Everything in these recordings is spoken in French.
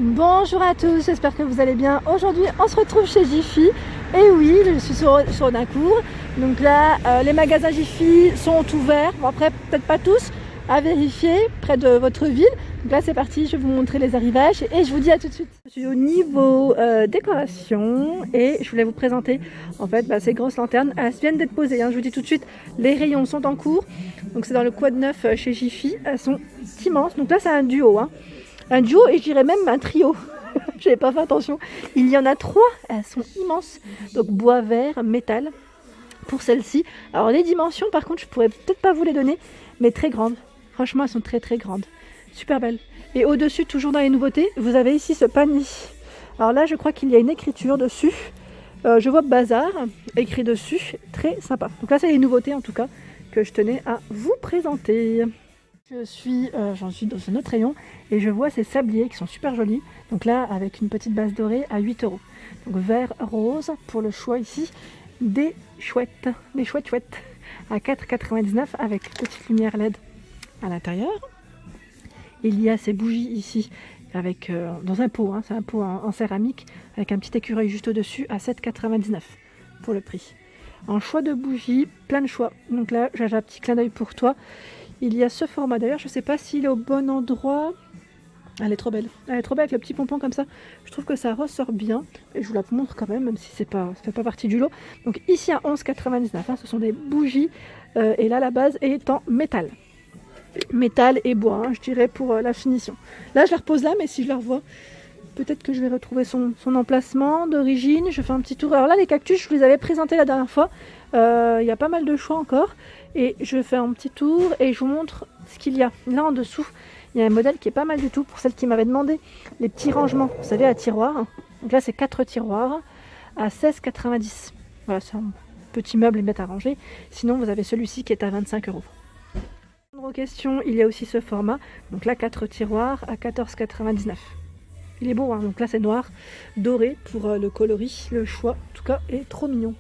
Bonjour à tous, j'espère que vous allez bien. Aujourd'hui, on se retrouve chez Jiffy. Et oui, je suis sur Naincourt. Donc là, les magasins Jiffy sont ouverts. Bon, après, peut-être pas tous, à vérifier près de votre ville. Donc là, c'est parti, je vais vous montrer les arrivages et je vous dis à tout de suite. Je suis au niveau décoration et je voulais vous présenter en fait ces grosses lanternes. Elles viennent d'être posées, hein. Je vous dis tout de suite, les rayons sont en cours. Donc c'est dans le quad 9 chez Jiffy. Elles sont immenses. Donc là, c'est un duo, hein. Un duo et je dirais même un trio. J'avais pas fait attention. Il y en a 3, elles sont immenses. Donc bois vert, métal pour celle-ci. Alors les dimensions par contre je pourrais peut-être pas vous les donner, mais très grandes. Franchement elles sont très très grandes. Super belles. Et au-dessus, toujours dans les nouveautés, vous avez ici ce panier. Alors là je crois qu'il y a une écriture dessus. Je vois bazar écrit dessus. Très sympa. Donc là c'est les nouveautés en tout cas que je tenais à vous présenter. J'en suis dans un autre rayon et je vois ces sabliers qui sont super jolis. Donc là, avec une petite base dorée à 8 €. Donc vert rose pour le choix ici. Des chouettes à 4,99 € avec petite lumière LED à l'intérieur. Il y a ces bougies ici avec dans un pot, hein, c'est un pot en céramique avec un petit écureuil juste au-dessus à 7,99 € pour le prix. En choix de bougies, plein de choix. Donc là, j'ai un petit clin d'œil pour toi. Il y a ce format d'ailleurs, je ne sais pas s'il est au bon endroit. Elle est trop belle. Elle est trop belle avec le petit pompon comme ça. Je trouve que ça ressort bien. Et je vous la montre quand même si ça ne fait pas partie du lot. Donc ici à 11,99 €, hein, ce sont des bougies. Et là la base est en métal. Métal et bois, hein, je dirais pour la finition. Là je la repose là, mais si je la revois, peut-être que je vais retrouver son emplacement d'origine. Je fais un petit tour. Alors là les cactus, je vous les avais présentés la dernière fois. Il y a pas mal de choix encore. Et je fais un petit tour et je vous montre ce qu'il y a. Là en dessous, il y a un modèle qui est pas mal du tout pour celle qui m'avait demandé. Les petits rangements, vous savez, à tiroirs. Donc là, c'est 4 tiroirs à 16,90 €. Voilà, c'est un petit meuble et mettre à ranger. Sinon, vous avez celui-ci qui est à 25 €. Aux questions, il y a aussi ce format. Donc là, 4 tiroirs à 14,99 €. Il est beau, hein. Donc là, c'est noir, doré pour le coloris. Le choix, en tout cas, est trop mignon.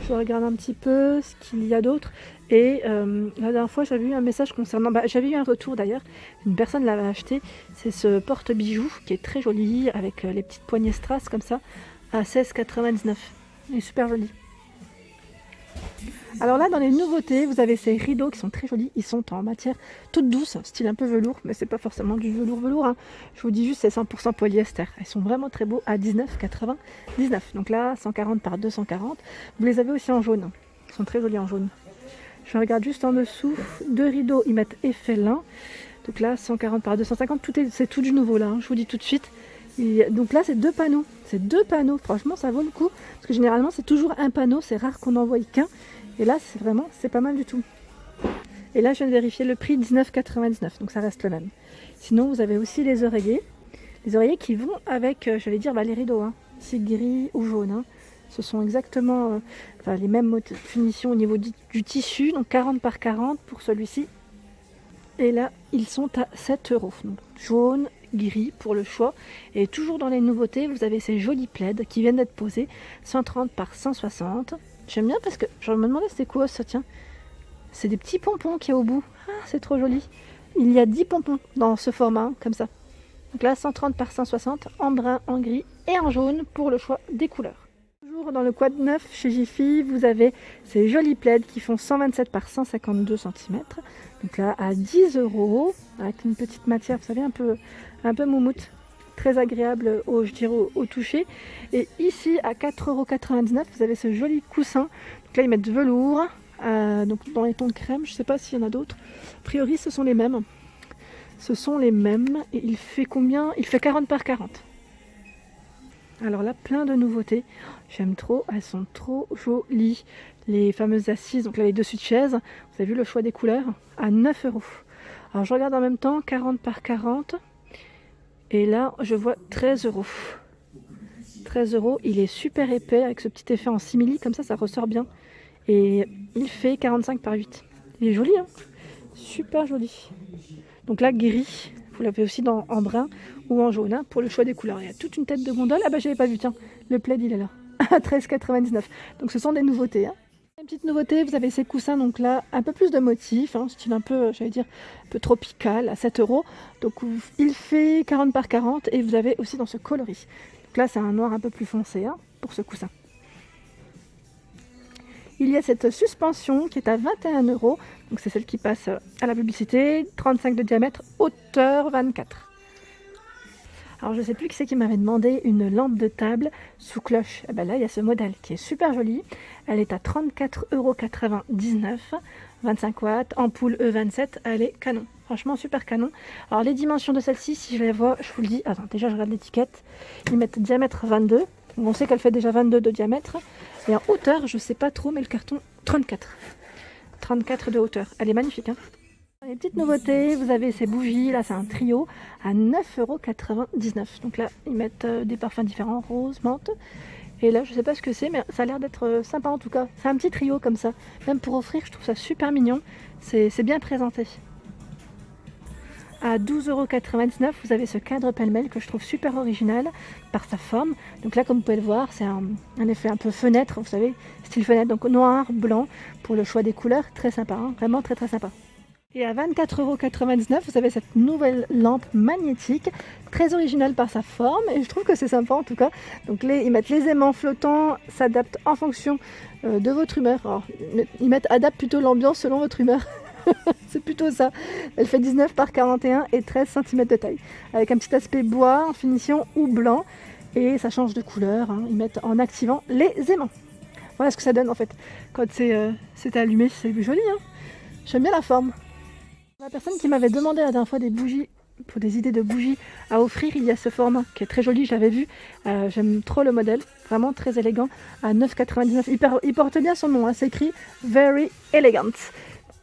Je regarde un petit peu ce qu'il y a d'autre. Et la dernière fois, j'avais eu un message concernant... j'avais eu un retour d'ailleurs. Une personne l'avait acheté. C'est ce porte-bijoux qui est très joli avec les petites poignées strass comme ça à 16,99 €. Il est super joli. Alors là, dans les nouveautés, vous avez ces rideaux qui sont très jolis. Ils sont en matière toute douce, style un peu velours, mais c'est pas forcément du velours, hein. Je vous dis juste, c'est 100% polyester. Ils sont vraiment très beaux à 19,99 €. Donc là, 140 par 240. Vous les avez aussi en jaune. Ils sont très jolis en jaune. Je regarde juste en dessous. 2 rideaux, ils mettent effet lin. Donc là, 140 par 250. C'est tout du nouveau là, hein. Je vous dis tout de suite. Donc là, c'est 2 panneaux. C'est 2 panneaux. Franchement, ça vaut le coup. Parce que généralement, c'est toujours un panneau. C'est rare qu'on n'en voie qu'un. Et là, c'est pas mal du tout. Et là, je viens de vérifier le prix, 19,99 €. Donc ça reste le même. Sinon, vous avez aussi les oreillers. Les oreillers qui vont avec, j'allais dire, les rideaux. Hein. C'est gris ou jaune. Hein. Ce sont exactement les mêmes finitions au niveau du tissu. Donc 40 par 40 pour celui-ci. Et là, ils sont à 7 €. Donc jaune, gris pour le choix. Et toujours dans les nouveautés, vous avez ces jolis plaids qui viennent d'être posés. 130 par 160. J'aime bien parce que je me demandais c'était quoi ça, tiens. C'est des petits pompons qu'il y a au bout. Ah, c'est trop joli. Il y a 10 pompons dans ce format, hein, comme ça. Donc là, 130 par 160, en brun, en gris et en jaune pour le choix des couleurs. Toujours dans le quad 9 chez Jiffy, vous avez ces jolis plaids qui font 127 par 152 cm. Donc là, à 10 €, avec une petite matière, vous savez, un peu moumoute. Très agréable au toucher. Et ici à 4,99 €, vous avez ce joli coussin. Donc là ils mettent velours, donc dans les tons de crème, je ne sais pas s'il y en a d'autres. A priori ce sont les mêmes. Et il fait combien? Il fait 40 par 40. Alors là, plein de nouveautés. J'aime trop, elles sont trop jolies. Les fameuses assises, donc là les dessus de chaise. Vous avez vu le choix des couleurs? À 9 €. Alors je regarde en même temps, 40 par 40. Et là, je vois 13 €. 13 €, il est super épais avec ce petit effet en simili, comme ça ressort bien. Et il fait 45 par 8. Il est joli, hein? Super joli. Donc là, gris, vous l'avez aussi en brun ou en jaune, hein, pour le choix des couleurs. Il y a toute une tête de gondole. Ah bah, j'avais pas vu, tiens, le plaid, il est là, à 13,99 €. Donc ce sont des nouveautés, hein. Petite nouveauté, vous avez ces coussins, donc là, un peu plus de motifs, hein, style un peu, j'allais dire, un peu tropical, à 7 €. Donc il fait 40 par 40 et vous avez aussi dans ce coloris. Donc là, c'est un noir un peu plus foncé hein, pour ce coussin. Il y a cette suspension qui est à 21 €, donc c'est celle qui passe à la publicité, 35 de diamètre, hauteur 24. Alors je ne sais plus qui c'est qui m'avait demandé une lampe de table sous cloche. Et ben là il y a ce modèle qui est super joli. Elle est à 34,99 €, 25 watts, ampoule E27, elle est canon. Franchement super canon. Alors les dimensions de celle-ci, si je les vois, je vous le dis. Attends, déjà je regarde l'étiquette. Ils mettent diamètre 22. On sait qu'elle fait déjà 22 de diamètre. Et en hauteur, je ne sais pas trop, mais le carton 34. 34 de hauteur. Elle est magnifique. Hein. Les petites nouveautés, vous avez ces bougies, là c'est un trio à 9,99 €. Donc là ils mettent des parfums différents, rose, menthe. Et là je sais pas ce que c'est, mais ça a l'air d'être sympa en tout cas. C'est un petit trio comme ça. Même pour offrir, je trouve ça super mignon. C'est bien présenté. À 12,99 €, vous avez ce cadre pêle-mêle que je trouve super original par sa forme. Donc là comme vous pouvez le voir, c'est un effet un peu fenêtre, vous savez, style fenêtre. Donc noir, blanc, pour le choix des couleurs, très sympa, hein, vraiment très sympa. Et à 24,99 €, vous avez cette nouvelle lampe magnétique, très originale par sa forme, et je trouve que c'est sympa en tout cas. Donc ils mettent les aimants flottants, s'adaptent en fonction de votre humeur. Alors, ils mettent adaptent plutôt l'ambiance selon votre humeur. C'est plutôt ça. Elle fait 19 par 41 et 13 cm de taille, avec un petit aspect bois en finition ou blanc, et ça change de couleur. Hein. Ils mettent en activant les aimants. Voilà ce que ça donne en fait quand c'est allumé, c'est joli. Hein. J'aime bien la forme. La personne qui m'avait demandé la dernière fois des bougies, pour des idées de bougies à offrir, il y a ce format qui est très joli, je l'avais vu. J'aime trop le modèle, vraiment très élégant, à 9,99 €. Il porte bien son nom, hein, c'est écrit Very Elegant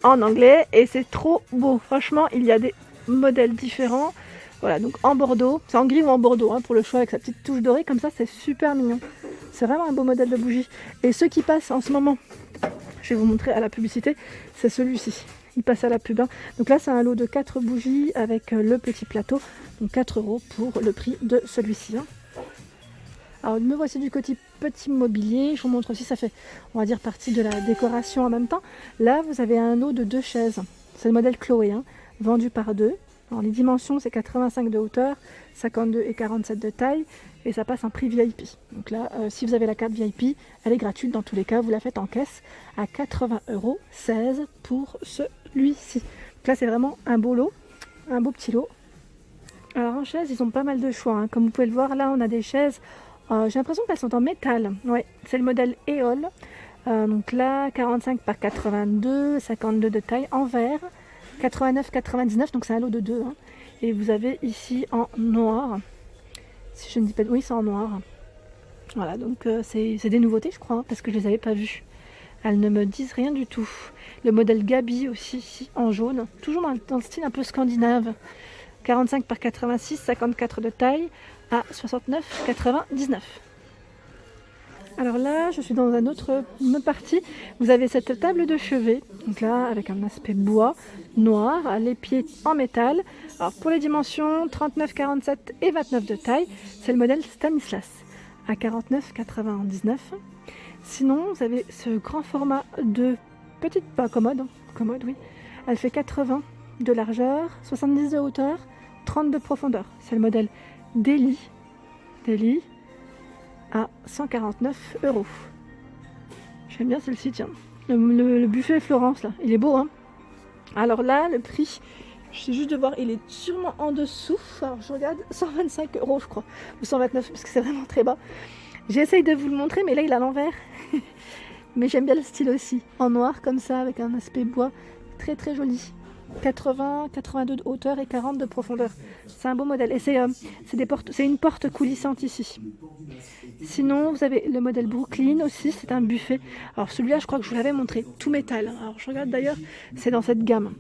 en anglais et c'est trop beau. Franchement, il y a des modèles différents. Voilà, donc en bordeaux, c'est en gris ou en bordeaux hein, pour le choix avec sa petite touche dorée, comme ça c'est super mignon. C'est vraiment un beau modèle de bougie. Et ceux qui passent en ce moment, je vais vous montrer à la publicité, c'est celui-ci. Il passe à la pub. Hein. Donc là, c'est un lot de 4 bougies avec le petit plateau. Donc 4 € pour le prix de celui-ci. Hein. Alors, me voici du côté petit mobilier. Je vous montre aussi, ça fait, on va dire, partie de la décoration en même temps. Là, vous avez un lot de 2 chaises. C'est le modèle Chloé, hein, vendu par 2. Alors, les dimensions, c'est 85 de hauteur, 52 et 47 de taille. Et ça passe en prix VIP. Donc là, si vous avez la carte VIP, elle est gratuite dans tous les cas. Vous la faites en caisse à 80,16 € pour celui-ci. Donc là, c'est vraiment un beau lot, un beau petit lot. Alors en chaise, ils ont pas mal de choix. Hein. Comme vous pouvez le voir, là, on a des chaises. J'ai l'impression qu'elles sont en métal. Ouais, c'est le modèle Éole. Donc là, 45 par 82, 52 de taille en verre, 89,99. Donc c'est un lot de 2. Hein. Et vous avez ici en noir. Si je ne dis pas de... Oui, c'est en noir. Voilà, donc c'est des nouveautés, je crois, hein, parce que je ne les avais pas vues. Elles ne me disent rien du tout. Le modèle Gabi aussi, ici, en jaune. Toujours dans le style un peu scandinave. 45 par 86, 54 de taille, à 69,99. Alors là, je suis dans une autre partie. Vous avez cette table de chevet, donc là, avec un aspect bois, noir, les pieds en métal. Alors pour les dimensions, 39, 47 et 29 de taille, c'est le modèle Stanislas, à 49,99. Sinon, vous avez ce grand format de petite commode, oui. Elle fait 80 de largeur, 70 de hauteur, 30 de profondeur. C'est le modèle Deli à 149 €. J'aime bien celle-ci, tiens. Le buffet Florence, là, il est beau, hein. Alors là, le prix, je sais juste de voir, il est sûrement en dessous. Alors je regarde, 125 € je crois, ou 129, parce que c'est vraiment très bas. J'essaye de vous le montrer, mais là, il est à l'envers. Mais j'aime bien le style aussi, en noir, comme ça, avec un aspect bois, très très joli. 80, 82 de hauteur et 40 de profondeur. C'est un beau modèle. Et c'est une porte coulissante ici. Sinon, vous avez le modèle Brooklyn aussi, c'est un buffet. Alors celui-là, je crois que je vous l'avais montré, tout métal. Alors je regarde d'ailleurs, c'est dans cette gamme.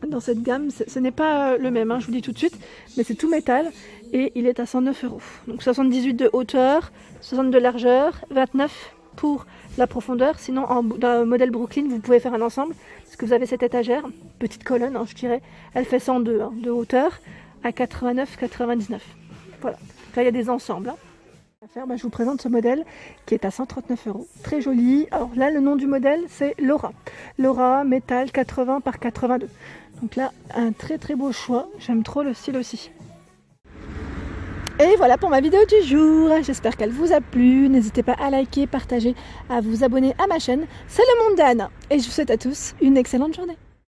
Dans cette gamme, ce n'est pas le même, hein, je vous le dis tout de suite, mais c'est tout métal et il est à 109 €. Donc 78 de hauteur, 60 de largeur, 29 pour la profondeur. Sinon, dans le modèle Brooklyn, vous pouvez faire un ensemble, parce que vous avez cette étagère, petite colonne, hein, je dirais, elle fait 102 de hauteur, à 89,99. Voilà, là il y a des ensembles. Hein. Je vous présente ce modèle qui est à 139 €. Très joli. Alors là, le nom du modèle, c'est Laura. Laura métal 80 par 82. Donc là, un très très beau choix. J'aime trop le style aussi. Et voilà pour ma vidéo du jour. J'espère qu'elle vous a plu. N'hésitez pas à liker, partager, à vous abonner à ma chaîne. C'est le monde d'Anne. Et je vous souhaite à tous une excellente journée.